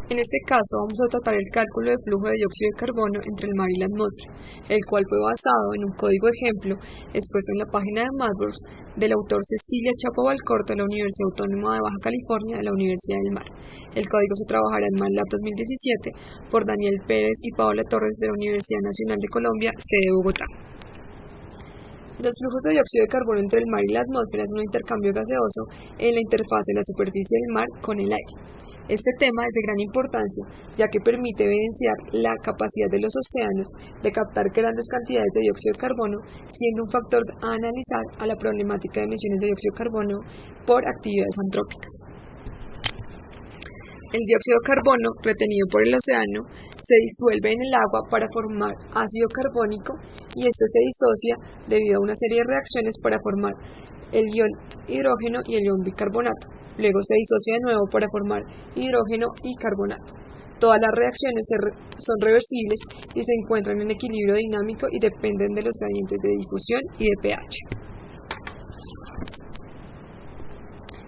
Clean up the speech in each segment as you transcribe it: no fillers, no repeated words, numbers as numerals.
En este caso vamos a tratar el cálculo de flujo de dióxido de carbono entre el mar y la atmósfera, el cual fue basado en un código ejemplo expuesto en la página de MathWorks del autor Cecilia Chapo-Valcorta de la Universidad Autónoma de Baja California de la Universidad del Mar. El código se trabajará en MATLAB 2017 por Daniel Pérez y Paola Torres de la Universidad Nacional de Colombia, sede Bogotá. Los flujos de dióxido de carbono entre el mar y la atmósfera son un intercambio gaseoso en la interfaz de la superficie del mar con el aire. Este tema es de gran importancia, ya que permite evidenciar la capacidad de los océanos de captar grandes cantidades de dióxido de carbono, siendo un factor a analizar a la problemática de emisiones de dióxido de carbono por actividades antrópicas. El dióxido de carbono retenido por el océano se disuelve en el agua para formar ácido carbónico y este se disocia debido a una serie de reacciones para formar el ion hidrógeno y el ion bicarbonato. Luego se disocia de nuevo para formar hidrógeno y carbonato. Todas las reacciones son reversibles y se encuentran en equilibrio dinámico y dependen de los gradientes de difusión y de pH.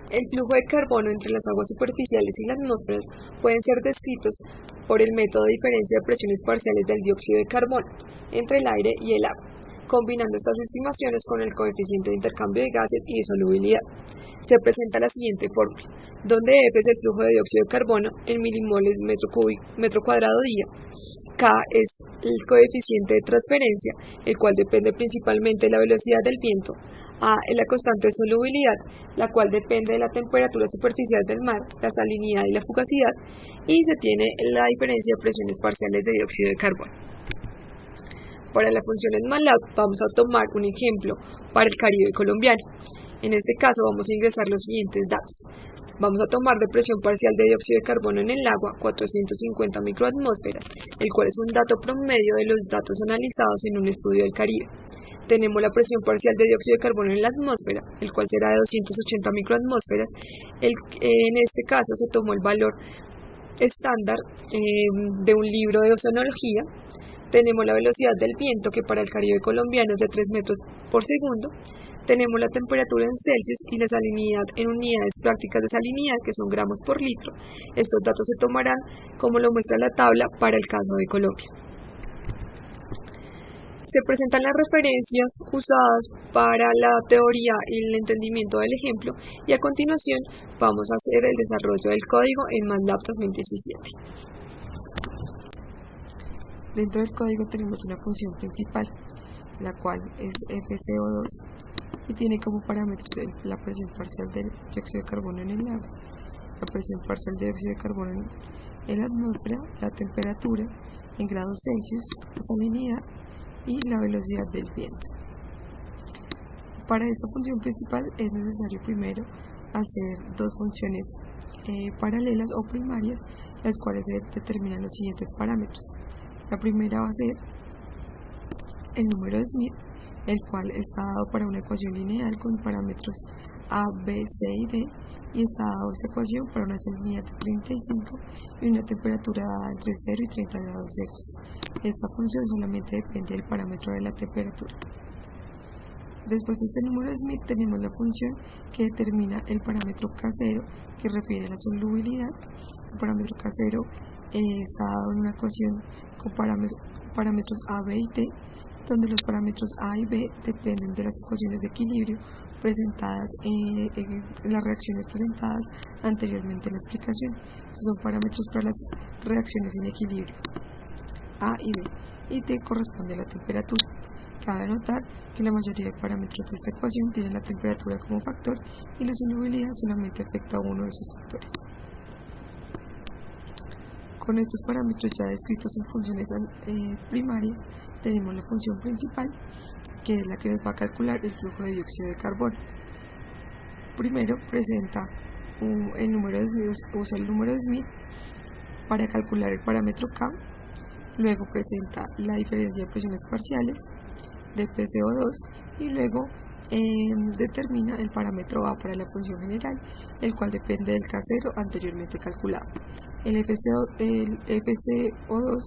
El flujo de carbono entre las aguas superficiales y la atmósfera pueden ser descritos por el método de diferencia de presiones parciales del dióxido de carbono entre el aire y el agua, combinando estas estimaciones con el coeficiente de intercambio de gases y de solubilidad. Se presenta la siguiente fórmula, donde F es el flujo de dióxido de carbono en milimoles metro cuadrado día. K es el coeficiente de transferencia, el cual depende principalmente de la velocidad del viento. A es la constante de solubilidad, la cual depende de la temperatura superficial del mar, la salinidad y la fugacidad, y se tiene la diferencia de presiones parciales de dióxido de carbono. Para la función en MATLAB vamos a tomar un ejemplo para el Caribe colombiano. En este caso vamos a ingresar los siguientes datos. Vamos a tomar de presión parcial de dióxido de carbono en el agua 450 microatmósferas, el cual es un dato promedio de los datos analizados en un estudio del Caribe. Tenemos la presión parcial de dióxido de carbono en la atmósfera, el cual será de 280 microatmósferas. En este caso se tomó el valor estándar de un libro de oceanología. Tenemos la velocidad del viento, que para el Caribe colombiano es de 3 metros por segundo. Tenemos la temperatura en Celsius y la salinidad en unidades prácticas de salinidad, que son gramos por litro. Estos datos se tomarán como lo muestra la tabla para el caso de Colombia. Se presentan las referencias usadas para la teoría y el entendimiento del ejemplo, y a continuación vamos a hacer el desarrollo del código en MATLAB 2017. Dentro del código tenemos una función principal, la cual es FCO2 y tiene como parámetros la presión parcial del dióxido de carbono en el agua, la presión parcial de dióxido de carbono en la atmósfera, la temperatura en grados Celsius, la salinidad y la velocidad del viento. Para esta función principal es necesario primero hacer dos funciones paralelas o primarias, las cuales se determinan los siguientes parámetros. La primera va a ser el número de Smith, el cual está dado para una ecuación lineal con parámetros A, B, C y D, y está dado esta ecuación para una salinidad de 35 y una temperatura dada entre 0 y 30 grados Celsius. Esta función solamente depende del parámetro de la temperatura. Después de este número de Smith tenemos la función que determina el parámetro K0, que refiere a la solubilidad. El parámetro K0 está dado en una ecuación con parámetros A, B y T, donde los parámetros A y B dependen de las ecuaciones de equilibrio presentadas en las reacciones presentadas anteriormente en la explicación. Estos son parámetros para las reacciones en equilibrio, A y B, y T corresponde a la temperatura. Cabe notar que la mayoría de parámetros de esta ecuación tienen la temperatura como factor y la solubilidad solamente afecta a uno de sus factores. Con estos parámetros ya descritos en funciones primarias, tenemos la función principal, que es la que nos va a calcular el flujo de dióxido de carbono. Primero presenta el número de Smith, usa el número de Smith para calcular el parámetro K. Luego presenta la diferencia de presiones parciales de PCO2 y luego determina el parámetro A para la función general, el cual depende del K0 anteriormente calculado. El FCO2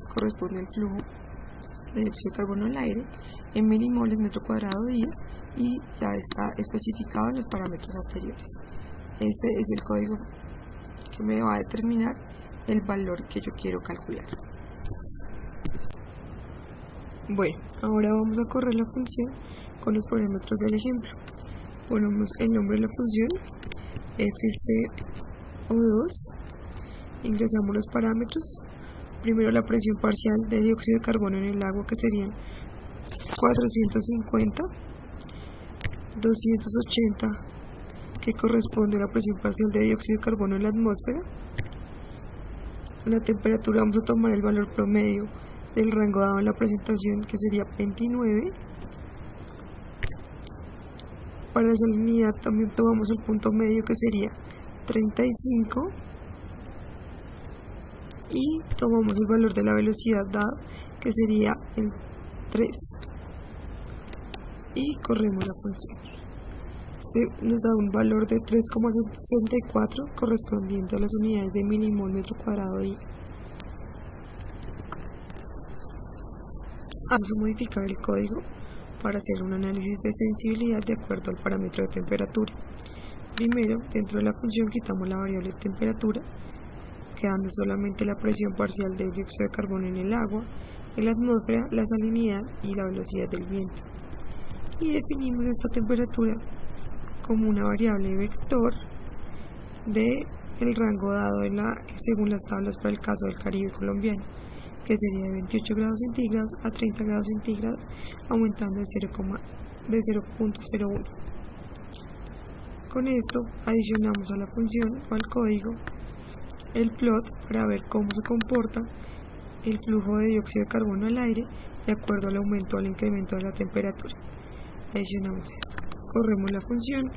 corresponde al flujo de dióxido de carbono al aire en milimoles metro cuadrado día y ya está especificado en los parámetros anteriores. Este es el código que me va a determinar el valor que yo quiero calcular. Bueno, ahora vamos a correr la función con los parámetros del ejemplo. Ponemos el nombre de la función, FCO2, ingresamos los parámetros. Primero la presión parcial de dióxido de carbono en el agua, que serían 450, 280, que corresponde a la presión parcial de dióxido de carbono en la atmósfera. La temperatura, vamos a tomar el valor promedio del rango dado en la presentación, que sería 29. Para la salinidad también tomamos el punto medio, que sería 35, y tomamos el valor de la velocidad dada, que sería el 3, y corremos la función. Este nos da un valor de 3,64 correspondiente a las unidades de milimol metro cuadrado de aire. Vamos a modificar el código para hacer un análisis de sensibilidad de acuerdo al parámetro de temperatura. Primero, dentro de la función quitamos la variable de temperatura, quedando solamente la presión parcial del dióxido de carbono en el agua, en la atmósfera, la salinidad y la velocidad del viento. Y definimos esta temperatura como una variable vector de el rango dado según las tablas para el caso del Caribe colombiano, que sería de 28 grados centígrados a 30 grados centígrados, aumentando de 0.01. Con esto adicionamos a la función o al código el plot para ver cómo se comporta el flujo de dióxido de carbono al aire de acuerdo al aumento o al incremento de la temperatura. Adicionamos esto, corremos la función.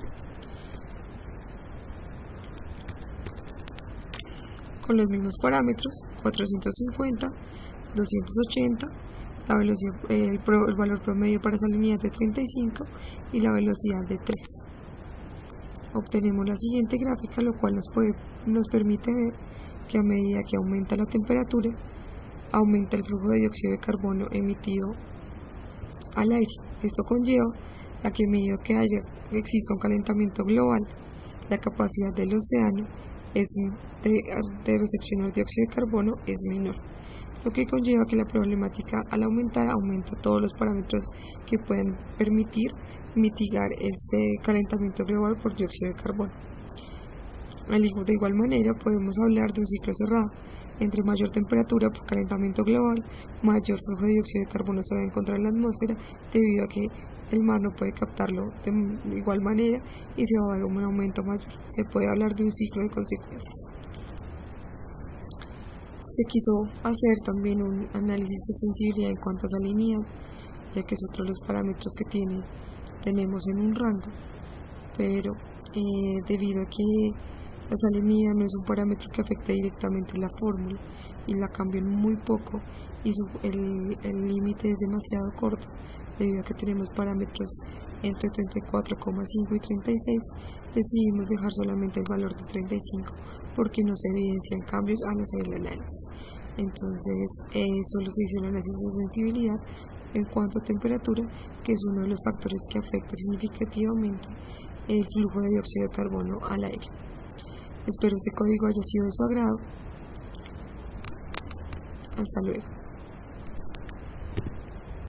Con los mismos parámetros, 450, 280, la velocidad, el valor promedio para salinidad de 35 y la velocidad de 3. Obtenemos la siguiente gráfica, lo cual nos permite ver que a medida que aumenta la temperatura, aumenta el flujo de dióxido de carbono emitido al aire. Esto conlleva a que a medida que exista un calentamiento global, la capacidad del océano de recepcionar dióxido de carbono es menor, lo que conlleva que la problemática al aumentar aumenta todos los parámetros que pueden permitir mitigar este calentamiento global por dióxido de carbono. De igual manera podemos hablar de un ciclo cerrado. Entre mayor temperatura por calentamiento global, mayor flujo de dióxido de carbono se va a encontrar en la atmósfera, debido a que el mar no puede captarlo de igual manera y se va a dar un aumento mayor. Se puede hablar de un ciclo de consecuencias. Se quiso hacer también un análisis de sensibilidad en cuanto a salinidad, ya que es otro de los parámetros que tenemos en un rango, pero debido a que la salinidad no es un parámetro que afecte directamente la fórmula y la cambian muy poco, y el límite es demasiado corto, debido a que tenemos parámetros entre 34,5 y 36, decidimos dejar solamente el valor de 35 porque no se evidencian cambios al hacer el análisis. Entonces solo se hizo el análisis de sensibilidad en cuanto a temperatura, que es uno de los factores que afecta significativamente el flujo de dióxido de carbono al aire. Espero este código haya sido de su agrado. Hasta luego.